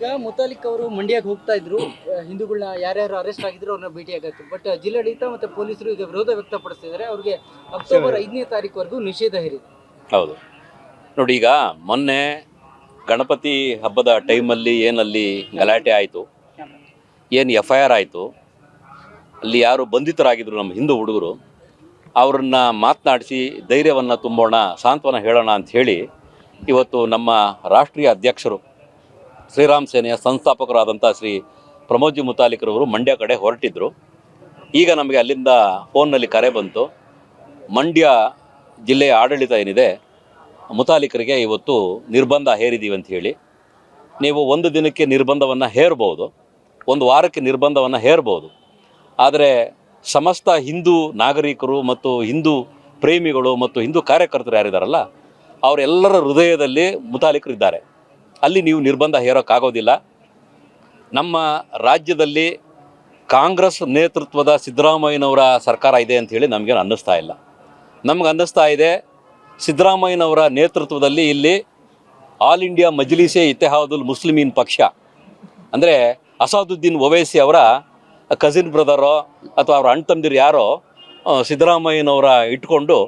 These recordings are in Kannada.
ಈಗ ಮುತಾಲಿಕ್ ಅವರು ಮಂಡ್ಯಕ್ಕೆ ಹೋಗ್ತಾ ಇದ್ರು, ಹಿಂದೂಗಳನ್ನ ಯಾರ್ಯಾರು ಅರೆಸ್ಟ್ ಆಗಿದ್ರು ಅವ್ರನ್ನ ಭೇಟಿ ಆಗತ್ತು. ಬಟ್ ಜಿಲ್ಲಾಡಳಿತ ಮತ್ತೆ ಪೊಲೀಸರು ಈಗ ವಿರೋಧ ವ್ಯಕ್ತಪಡಿಸ್ತಿದ್ದಾರೆ. ಅವ್ರಿಗೆ ಅಕ್ಟೋಬರ್ 5ನೇ ತಾರೀಕುವರೆಗೂ ನಿಷೇಧ ಹೇರಿದೆ. ಹೌದು ನೋಡಿ, ಈಗ ಮೊನ್ನೆ ಗಣಪತಿ ಹಬ್ಬದ ಟೈಮಲ್ಲಿ ಏನಲ್ಲಿ ಗಲಾಟೆ ಆಯಿತು, ಏನು FIR ಆಯಿತು, ಅಲ್ಲಿ ಯಾರು ಬಂಧಿತರಾಗಿದ್ದರು ನಮ್ಮ ಹಿಂದೂ ಹುಡುಗರು, ಅವ್ರನ್ನ ಮಾತನಾಡಿಸಿ ಧೈರ್ಯವನ್ನು ತುಂಬೋಣ, ಸಾಂತ್ವನ ಹೇಳೋಣ ಅಂಥೇಳಿ ಇವತ್ತು ನಮ್ಮ ರಾಷ್ಟ್ರೀಯ ಅಧ್ಯಕ್ಷರು ಶ್ರೀರಾಮ್ ಸೇನೆಯ ಸಂಸ್ಥಾಪಕರಾದಂಥ ಶ್ರೀ ಪ್ರಮೋದ್ ಜಿ ಮುತಾಲಿಕ್ರವರು ಮಂಡ್ಯ ಕಡೆ ಹೊರಟಿದ್ದರು. ಈಗ ನಮಗೆ ಅಲ್ಲಿಂದ ಫೋನ್ನಲ್ಲಿ ಕರೆ ಬಂತು, ಮಂಡ್ಯ ಜಿಲ್ಲೆಯ ಆಡಳಿತ ಏನಿದೆ ಮುತಾಲಿಕರಿಗೆ ಇವತ್ತು ನಿರ್ಬಂಧ ಹೇರಿದ್ದೀವಿ ಅಂತ ಹೇಳಿ. ನೀವು ಒಂದು ದಿನಕ್ಕೆ ನಿರ್ಬಂಧವನ್ನು ಹೇರ್ಬೋದು, ಒಂದು ವಾರಕ್ಕೆ ನಿರ್ಬಂಧವನ್ನು ಹೇರ್ಬೋದು, ಆದರೆ ಸಮಸ್ತ ಹಿಂದೂ ನಾಗರಿಕರು ಮತ್ತು ಹಿಂದೂ ಪ್ರೇಮಿಗಳು ಮತ್ತು ಹಿಂದೂ ಕಾರ್ಯಕರ್ತರು ಯಾರಿದ್ದಾರಲ್ಲ ಅವರೆಲ್ಲರ ಹೃದಯದಲ್ಲಿ ಮುತಾಲಿಕರಿದ್ದಾರೆ. ಅಲ್ಲಿ ನೀವು ನಿರ್ಬಂಧ ಹೇರೋಕ್ಕಾಗೋದಿಲ್ಲ. ನಮ್ಮ ರಾಜ್ಯದಲ್ಲಿ ಕಾಂಗ್ರೆಸ್ ನೇತೃತ್ವದ ಸಿದ್ದರಾಮಯ್ಯನವರ ಸರ್ಕಾರ ಇದೆ ಅಂಥೇಳಿ ನಮಗೇನು ಅನ್ನಿಸ್ತಾ ಇಲ್ಲ. ನಮ್ಗೆ ಅನ್ನಿಸ್ತಾ ಇದೆ ಸಿದ್ದರಾಮಯ್ಯನವರ ನೇತೃತ್ವದಲ್ಲಿ ಇಲ್ಲಿ ಆಲ್ ಇಂಡಿಯಾ ಮಜ್ಲಿಸೆ ಇತ್ತೆಹಾದುಲ್ ಮುಸ್ಲಿಮೀನ್ ಪಕ್ಷ ಅಂದರೆ ಅಸಾದುದ್ದೀನ್ ಒವೈಸಿ ಅವರ ಕಸಿನ್ ಬ್ರದರೋ ಅಥವಾ ಅವರ ಅಣ್ಣ ತಮ್ಮದಿರು ಯಾರೋ ಸಿದ್ದರಾಮಯ್ಯನವರ ಇಟ್ಕೊಂಡು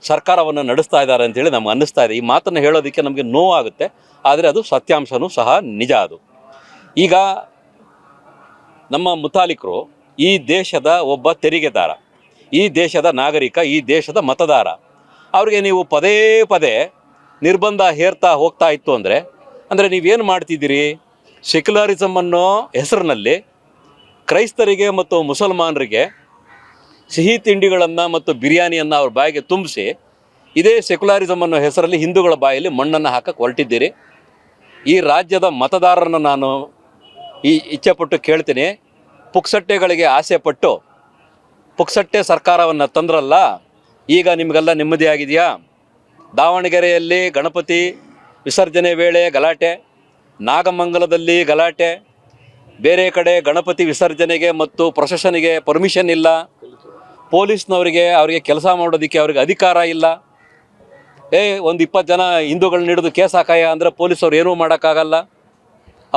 ಸರ್ಕಾರವನ್ನು ನಡೆಸ್ತಾ ಇದ್ದಾರೆ ಅಂತೇಳಿ ನಮ್ಗೆ ಅನ್ನಿಸ್ತಾ ಇದೆ. ಈ ಮಾತನ್ನು ಹೇಳೋದಕ್ಕೆ ನಮಗೆ ನೋವಾಗುತ್ತೆ, ಆದರೆ ಅದು ಸತ್ಯಾಂಶವೂ ಸಹ ನಿಜ. ಅದು ಈಗ ನಮ್ಮ ಮುತಾಲಿಕರು ಈ ದೇಶದ ಒಬ್ಬ ತೆರಿಗೆದಾರ, ಈ ದೇಶದ ನಾಗರಿಕ, ಈ ದೇಶದ ಮತದಾರ. ಅವ್ರಿಗೆ ನೀವು ಪದೇ ಪದೇ ನಿರ್ಬಂಧ ಹೇರ್ತಾ ಹೋಗ್ತಾ ಇತ್ತು ಅಂದರೆ ನೀವೇನು ಮಾಡ್ತಿದ್ದೀರಿ? ಸೆಕ್ಯುಲರಿಸಮ್ ಅನ್ನೋ ಹೆಸರಿನಲ್ಲಿ ಕ್ರೈಸ್ತರಿಗೆ ಮತ್ತು ಮುಸಲ್ಮಾನರಿಗೆ ಸಿಹಿ ತಿಂಡಿಗಳನ್ನು ಮತ್ತು ಬಿರಿಯಾನಿಯನ್ನು ಅವ್ರ ಬಾಯಿಗೆ ತುಂಬಿಸಿ ಇದೇ ಸೆಕ್ಯುಲರಿಸಮ್ ಅನ್ನೋ ಹೆಸರಲ್ಲಿ ಹಿಂದೂಗಳ ಬಾಯಲ್ಲಿ ಮಣ್ಣನ್ನು ಹಾಕಕ್ಕೆ ಹೊರಟಿದ್ದೀರಿ. ಈ ರಾಜ್ಯದ ಮತದಾರರನ್ನು ನಾನು ಇಚ್ಛೆಪಟ್ಟು ಕೇಳ್ತೀನಿ, ಪುಕ್ಸಟ್ಟೆಗಳಿಗೆ ಆಸೆ ಪಟ್ಟು ಪುಕ್ಸಟ್ಟೆ ಸರ್ಕಾರವನ್ನು ತಂದ್ರಲ್ಲ, ಈಗ ನಿಮಗೆಲ್ಲ ನೆಮ್ಮದಿ ಆಗಿದೆಯಾ? ದಾವಣಗೆರೆಯಲ್ಲಿ ಗಣಪತಿ ವಿಸರ್ಜನೆ ವೇಳೆ ಗಲಾಟೆ, ನಾಗಮಂಗಲದಲ್ಲಿ ಗಲಾಟೆ, ಬೇರೆ ಕಡೆ ಗಣಪತಿ ವಿಸರ್ಜನೆಗೆ ಮತ್ತು ಪ್ರೊಸೆಷನ್ಗೆ ಪರ್ಮಿಷನ್ ಇಲ್ಲ, ಪೊಲೀಸ್ನವರಿಗೆ ಅವರಿಗೆ ಕೆಲಸ ಮಾಡೋದಕ್ಕೆ ಅವ್ರಿಗೆ ಅಧಿಕಾರ ಇಲ್ಲ. ಒಂದು 20 ಜನ ಹಿಂದೂಗಳನ್ನ ಹಿಡಿದು ಕೇಸ್ ಹಾಕಾಯ ಅಂದರೆ ಪೊಲೀಸವ್ರು ಏನೂ ಮಾಡೋಕ್ಕಾಗಲ್ಲ.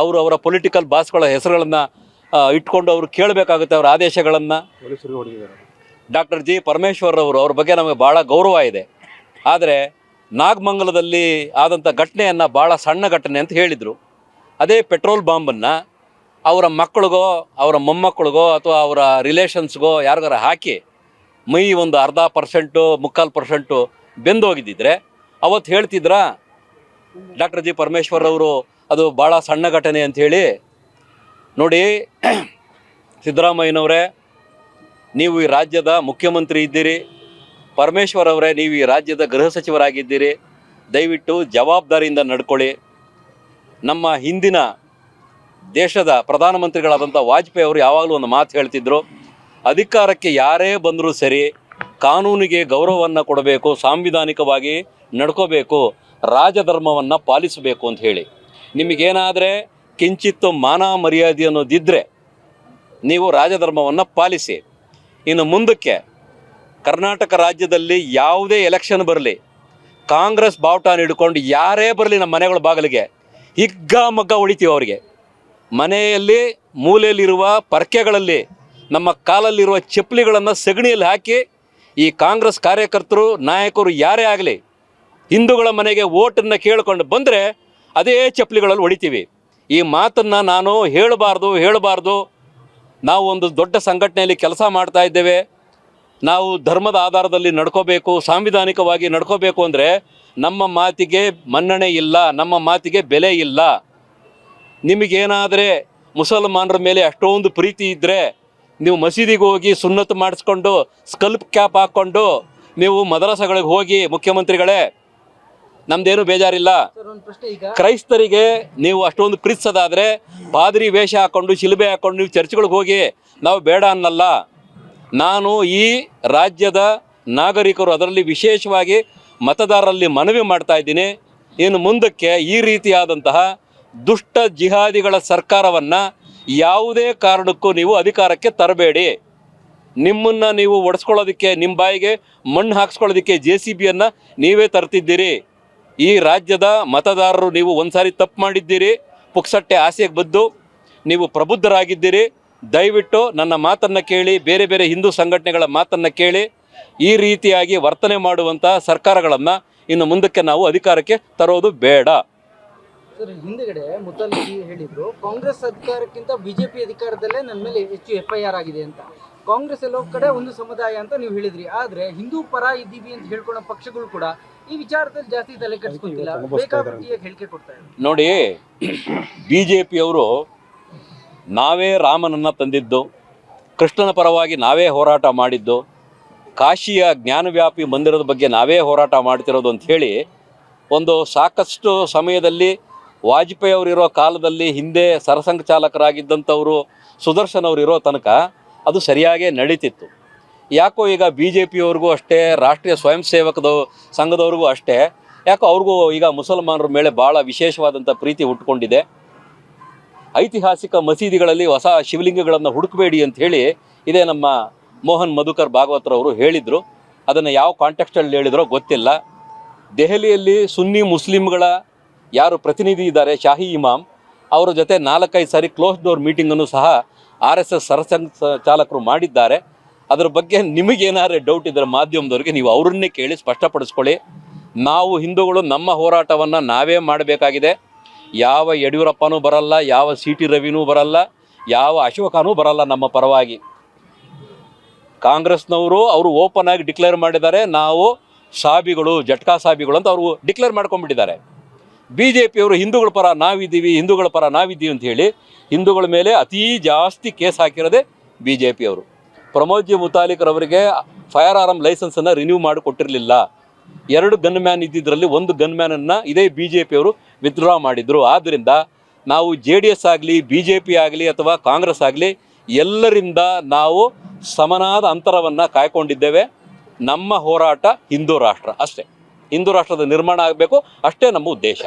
ಅವರು ಅವರ ಪೊಲಿಟಿಕಲ್ ಬಾಸ್ಗಳ ಹೆಸರುಗಳನ್ನು ಇಟ್ಕೊಂಡು ಅವರು ಕೇಳಬೇಕಾಗುತ್ತೆ ಅವರ ಆದೇಶಗಳನ್ನು. ಡಾಕ್ಟರ್ ಜಿ ಪರಮೇಶ್ವರ್ ಅವ್ರ ಬಗ್ಗೆ ನಮಗೆ ಭಾಳ ಗೌರವ ಇದೆ, ಆದರೆ ನಾಗಮಂಗಲದಲ್ಲಿ ಆದಂಥ ಘಟನೆಯನ್ನು ಭಾಳ ಸಣ್ಣ ಘಟನೆ ಅಂತ ಹೇಳಿದರು. ಅದೇ ಪೆಟ್ರೋಲ್ ಬಾಂಬನ್ನು ಅವರ ಮಕ್ಕಳಿಗೋ ಅವರ ಮೊಮ್ಮಕ್ಕಳಿಗೋ ಅಥವಾ ಅವರ ರಿಲೇಷನ್ಸ್ಗೋ ಯಾರಿಗಾರ ಹಾಕಿ ಮೈ ಒಂದು 0.5% 3/4% ಬೆಂದೋಗಿದ್ದಿದ್ರೆ ಅವತ್ತು ಹೇಳ್ತಿದ್ರಾ ಡಾಕ್ಟರ್ ಜಿ ಪರಮೇಶ್ವರ್ ಅವರು ಅದು ಭಾಳ ಸಣ್ಣ ಘಟನೆ ಅಂಥೇಳಿ? ನೋಡಿ ಸಿದ್ದರಾಮಯ್ಯನವರೇ, ನೀವು ಈ ರಾಜ್ಯದ ಮುಖ್ಯಮಂತ್ರಿ ಇದ್ದೀರಿ, ಪರಮೇಶ್ವರ್ ಅವರೇ ನೀವು ಈ ರಾಜ್ಯದ ಗೃಹ ಸಚಿವರಾಗಿದ್ದೀರಿ, ದಯವಿಟ್ಟು ಜವಾಬ್ದಾರಿಯಿಂದ ನಡ್ಕೊಳ್ಳಿ. ನಮ್ಮ ಹಿಂದಿನ ದೇಶದ ಪ್ರಧಾನಮಂತ್ರಿಗಳಾದಂಥ ವಾಜಪೇಯಿ ಅವರು ಯಾವಾಗಲೂ ಒಂದು ಮಾತು ಹೇಳ್ತಿದ್ರು, ಅಧಿಕಾರಕ್ಕೆ ಯಾರೇ ಬಂದರೂ ಸರಿ ಕಾನೂನಿಗೆ ಗೌರವವನ್ನು ಕೊಡಬೇಕು, ಸಾಂವಿಧಾನಿಕವಾಗಿ ನಡ್ಕೋಬೇಕು, ರಾಜಧರ್ಮವನ್ನು ಪಾಲಿಸಬೇಕು ಅಂತ ಹೇಳಿ. ನಿಮಗೇನಾದರೆ ಕಿಂಚಿತ್ತು ಮಾನ ಮರ್ಯಾದೆ ಅನ್ನೋದಿದ್ದರೆ ನೀವು ರಾಜಧರ್ಮವನ್ನು ಪಾಲಿಸಿ. ಇನ್ನು ಮುಂದಕ್ಕೆ ಕರ್ನಾಟಕ ರಾಜ್ಯದಲ್ಲಿ ಯಾವುದೇ ಎಲೆಕ್ಷನ್ ಬರಲಿ, ಕಾಂಗ್ರೆಸ್ ಬಾವುಟನ ಹಿಡ್ಕೊಂಡು ಯಾರೇ ಬರಲಿ ನಮ್ಮ ಮನೆಗಳ ಬಾಗಿಲಿಗೆ ಹಿಗ್ಗಾಮಗ್ಗ ಹೊಡಿತೀವಿ. ಅವರಿಗೆ ಮನೆಯಲ್ಲಿ ಮೂಲೆಯಲ್ಲಿರುವ ಪರ್ಕೆಗಳಲ್ಲಿ ನಮ್ಮ ಕಾಲಲ್ಲಿರುವ ಚಪ್ಪಲಿಗಳನ್ನು ಸಗಣಿಯಲ್ಲಿ ಹಾಕಿ ಈ ಕಾಂಗ್ರೆಸ್ ಕಾರ್ಯಕರ್ತರು ನಾಯಕರು ಯಾರೇ ಆಗಲಿ ಹಿಂದೂಗಳ ಮನೆಗೆ ಓಟನ್ನು ಕೇಳಿಕೊಂಡು ಬಂದರೆ ಅದೇ ಚಪ್ಪಲಿಗಳಲ್ಲಿ ಹೊಡಿತೀವಿ. ಈ ಮಾತನ್ನು ನಾನು ಹೇಳಬಾರ್ದು. ನಾವು ಒಂದು ದೊಡ್ಡ ಸಂಘಟನೆಯಲ್ಲಿ ಕೆಲಸ ಮಾಡ್ತಾ ಇದ್ದೇವೆ, ನಾವು ಧರ್ಮದ ಆಧಾರದಲ್ಲಿ ನಡ್ಕೋಬೇಕು, ಸಾಂವಿಧಾನಿಕವಾಗಿ ನಡ್ಕೋಬೇಕು ಅಂದರೆ ನಮ್ಮ ಮಾತಿಗೆ ಮನ್ನಣೆ ಇಲ್ಲ, ನಮ್ಮ ಮಾತಿಗೆ ಬೆಲೆ ಇಲ್ಲ. ನಿಮಗೇನಾದರೆ ಮುಸಲ್ಮಾನರ ಮೇಲೆ ಅಷ್ಟೊಂದು ಪ್ರೀತಿ ಇದ್ದರೆ ನೀವು ಮಸೀದಿಗೆ ಹೋಗಿ ಸುನ್ನತ್ ಮಾಡಿಸ್ಕೊಂಡು ಸ್ಕಲ್ಪ್ ಕ್ಯಾಪ್ ಹಾಕ್ಕೊಂಡು ನೀವು ಮದರಸಗಳಿಗೆ ಹೋಗಿ. ಮುಖ್ಯಮಂತ್ರಿಗಳೇ, ನಮ್ದೇನು ಬೇಜಾರಿಲ್ಲ. ಕ್ರೈಸ್ತರಿಗೆ ನೀವು ಅಷ್ಟೊಂದು ಪ್ರೀತಿಸೋದಾದರೆ ಪಾದ್ರಿ ವೇಷ ಹಾಕ್ಕೊಂಡು ಶಿಲುಬೆ ಹಾಕ್ಕೊಂಡು ನೀವು ಚರ್ಚ್ಗಳಿಗೆ ಹೋಗಿ, ನಾವು ಬೇಡ ಅನ್ನಲ್ಲ. ನಾನು ಈ ರಾಜ್ಯದ ನಾಗರಿಕರು, ಅದರಲ್ಲಿ ವಿಶೇಷವಾಗಿ ಮತದಾರರಲ್ಲಿ ಮನವಿ ಮಾಡ್ತಾ ಇದ್ದೀನಿ, ಇನ್ನು ಮುಂದಕ್ಕೆ ಈ ರೀತಿಯಾದಂತಹ ದುಷ್ಟ ಜಿಹಾದಿಗಳ ಸರ್ಕಾರವನ್ನು ಯಾವುದೇ ಕಾರಣಕ್ಕೂ ನೀವು ಅಧಿಕಾರಕ್ಕೆ ತರಬೇಡಿ. ನಿಮ್ಮನ್ನು ನೀವು ಒಡಿಸ್ಕೊಳ್ಳೋದಕ್ಕೆ, ನಿಮ್ಮ ಬಾಯಿಗೆ ಮಣ್ಣು ಹಾಕ್ಸ್ಕೊಳ್ಳೋದಕ್ಕೆ JCBಯನ್ನು ನೀವೇ ತರ್ತಿದ್ದೀರಿ. ಈ ರಾಜ್ಯದ ಮತದಾರರು ನೀವು ಒಂದು ಸಾರಿ ತಪ್ಪು ಮಾಡಿದ್ದೀರಿ, ಪುಕ್ಸಟ್ಟೆ ಆಸೆಗೆ ಬದ್ದು ನೀವು ಪ್ರಬುದ್ಧರಾಗಿದ್ದೀರಿ. ದಯವಿಟ್ಟು ನನ್ನ ಮಾತನ್ನು ಕೇಳಿ, ಬೇರೆ ಬೇರೆ ಹಿಂದೂ ಸಂಘಟನೆಗಳ ಮಾತನ್ನು ಕೇಳಿ, ಈ ರೀತಿಯಾಗಿ ವರ್ತನೆ ಮಾಡುವಂಥ ಸರ್ಕಾರಗಳನ್ನು ಇನ್ನು ಮುಂದಕ್ಕೆ ನಾವು ಅಧಿಕಾರಕ್ಕೆ ತರೋದು ಬೇಡ. ಸರ್, ಹಿಂದುಗಡೆ ಮುತಲಿಬಿ ಹೇಳಿದ್ರು, ಕಾಂಗ್ರೆಸ್ ಅಧಿಕಾರಕ್ಕಿಂತ ಬಿಜೆಪಿ ಅಧಿಕಾರದಲ್ಲೇ ನನ್ನ ಮೇಲೆ ಹೆಚ್ಚು FIR ಆಗಿದೆ ಅಂತ. ಕಾಂಗ್ರೆಸ್ ಎಲ್ಲೋ ಕಡೆ ಒಂದು ಸಮುದಾಯ ಅಂತ ನೀವು ಹೇಳಿದ್ರಿ, ಆದ್ರೆ ಹಿಂದೂ ಪರ ಇದ್ದೀವಿ ಅಂತ ಹೇಳ್ಕೊಳ್ಳೋ ಪಕ್ಷಗಳು ಕೂಡ ಈ ವಿಚಾರದಲ್ಲಿ ಜಾಸ್ತಿ ತಲೆ ಕೆಡಿಸ್ಕೊಂತಿಲ್ಲ, ಬೇಕಾಬಿಟ್ಟಿಯಾಗಿ ಹೇಳಿಕೆ ಕೊಡ್ತಾ ಇದ್ದಾರೆ. ನೋಡಿ, BJPಯವರು ನಾವೇ ರಾಮನನ್ನು ತಂದಿದ್ದು, ಕೃಷ್ಣನ ಪರವಾಗಿ ನಾವೇ ಹೋರಾಟ ಮಾಡಿದ್ದು, ಕಾಶಿಯ ಜ್ಞಾನವ್ಯಾಪಿ ಮಂದಿರದ ಬಗ್ಗೆ ನಾವೇ ಹೋರಾಟ ಮಾಡ್ತಿರೋದು ಅಂತ ಹೇಳಿ ಒಂದು ಸಾಕಷ್ಟು ಸಮಯದಲ್ಲಿ ವಾಜಪೇಯಿ ಅವರಿರೋ ಕಾಲದಲ್ಲಿ ಹಿಂದೆ ಸರಸಂಘ ಚಾಲಕರಾಗಿದ್ದಂಥವರು ಸುದರ್ಶನ್ ಅವರಿರೋ ತನಕ ಅದು ಸರಿಯಾಗೇ ನಡೀತಿತ್ತು. ಯಾಕೋ ಈಗ BJPಯವ್ರಿಗೂ ಅಷ್ಟೇ, ರಾಷ್ಟ್ರೀಯ ಸ್ವಯಂ ಸೇವಕದ ಸಂಘದವ್ರಿಗೂ ಅಷ್ಟೇ, ಯಾಕೋ ಅವ್ರಿಗೂ ಈಗ ಮುಸಲ್ಮಾನರ ಮೇಲೆ ಭಾಳ ವಿಶೇಷವಾದಂಥ ಪ್ರೀತಿ ಹುಟ್ಕೊಂಡಿದೆ. ಐತಿಹಾಸಿಕ ಮಸೀದಿಗಳಲ್ಲಿ ಹೊಸ ಶಿವಲಿಂಗಗಳನ್ನು ಹುಡುಕಬೇಡಿ ಅಂತ ಹೇಳಿ ಇದೇ ನಮ್ಮ ಮೋಹನ್ ಮಧುಕರ್ ಭಾಗವತರವರು ಹೇಳಿದರು. ಅದನ್ನು ಯಾವ ಕಾಂಟೆಕ್ಸ್ಟಲ್ಲಿ ಹೇಳಿದ್ರೋ ಗೊತ್ತಿಲ್ಲ. ದೆಹಲಿಯಲ್ಲಿ ಸುನ್ನಿ ಮುಸ್ಲಿಮ್ಗಳ ಯಾರು ಪ್ರತಿನಿಧಿ ಇದ್ದಾರೆ, ಶಾಹಿ ಇಮಾಮ್, ಅವರ ಜೊತೆ 4-5 ಸಾರಿ ಕ್ಲೋಸ್ ಡೋರ್ ಮೀಟಿಂಗನ್ನು ಸಹ RSS ಸರಸಂಘ ಚಾಲಕರು ಮಾಡಿದ್ದಾರೆ. ಅದರ ಬಗ್ಗೆ ನಿಮಗೇನಾದ್ರು ಡೌಟ್ ಇದ್ದರೆ ಮಾಧ್ಯಮದವ್ರಿಗೆ ನೀವು ಅವರನ್ನೇ ಕೇಳಿ ಸ್ಪಷ್ಟಪಡಿಸ್ಕೊಳ್ಳಿ. ನಾವು ಹಿಂದೂಗಳು ನಮ್ಮ ಹೋರಾಟವನ್ನು ನಾವೇ ಮಾಡಬೇಕಾಗಿದೆ. ಯಾವ ಯಡಿಯೂರಪ್ಪನೂ ಬರಲ್ಲ, ಯಾವ CT ರವಿನೂ ಬರಲ್ಲ, ಯಾವ ಅಶೋಕನೂ ಬರಲ್ಲ ನಮ್ಮ ಪರವಾಗಿ. ಕಾಂಗ್ರೆಸ್ನವರು ಅವರು ಓಪನ್ ಆಗಿ ಡಿಕ್ಲೇರ್ ಮಾಡಿದ್ದಾರೆ, ನಾವು ಸಾಬಿಗಳು, ಜಟ್ಕಾ ಸಾಬಿಗಳು ಅಂತ ಅವರು ಡಿಕ್ಲೇರ್ ಮಾಡ್ಕೊಂಡ್ಬಿಟ್ಟಿದ್ದಾರೆ. BJPಯವರು ಹಿಂದೂಗಳ ಪರ ನಾವಿದ್ದೀವಿ, ಹಿಂದೂಗಳ ಪರ ನಾವಿದ್ದೀವಿ ಅಂತ ಹೇಳಿ ಹಿಂದೂಗಳ ಮೇಲೆ ಅತೀ ಜಾಸ್ತಿ ಕೇಸ್ ಹಾಕಿರೋದೇ BJPಯವರು. ಪ್ರಮೋದ್ ಜಿ ಮುತಾಲಿಕ್ರವರಿಗೆ ಫೈರ್ ಆರ್ಮ್ ಲೈಸೆನ್ಸನ್ನು ರಿನ್ಯೂ ಮಾಡಿ ಕೊಟ್ಟಿರಲಿಲ್ಲ. 2 ಗನ್ ಮ್ಯಾನ್ ಇದ್ದಿದ್ದರಲ್ಲಿ 1 ಗನ್ ಮ್ಯಾನನ್ನು ಇದೇ BJPಯವರು ವಿತ್ಡ್ರಾ ಮಾಡಿದರು. ಆದ್ದರಿಂದ ನಾವು JDS ಆಗಲಿ, BJP ಆಗಲಿ ಅಥವಾ ಕಾಂಗ್ರೆಸ್ ಆಗಲಿ ಎಲ್ಲರಿಂದ ನಾವು ಸಮನಾದ ಅಂತರವನ್ನು ಕಾಯ್ಕೊಂಡಿದ್ದೇವೆ. ನಮ್ಮ ಹೋರಾಟ ಹಿಂದೂ ರಾಷ್ಟ್ರ ಅಷ್ಟೇ. ಹಿಂದೂ ರಾಷ್ಟ್ರದ ನಿರ್ಮಾಣ ಆಗಬೇಕು, ಅಷ್ಟೇ ನಮ್ಮ ಉದ್ದೇಶ.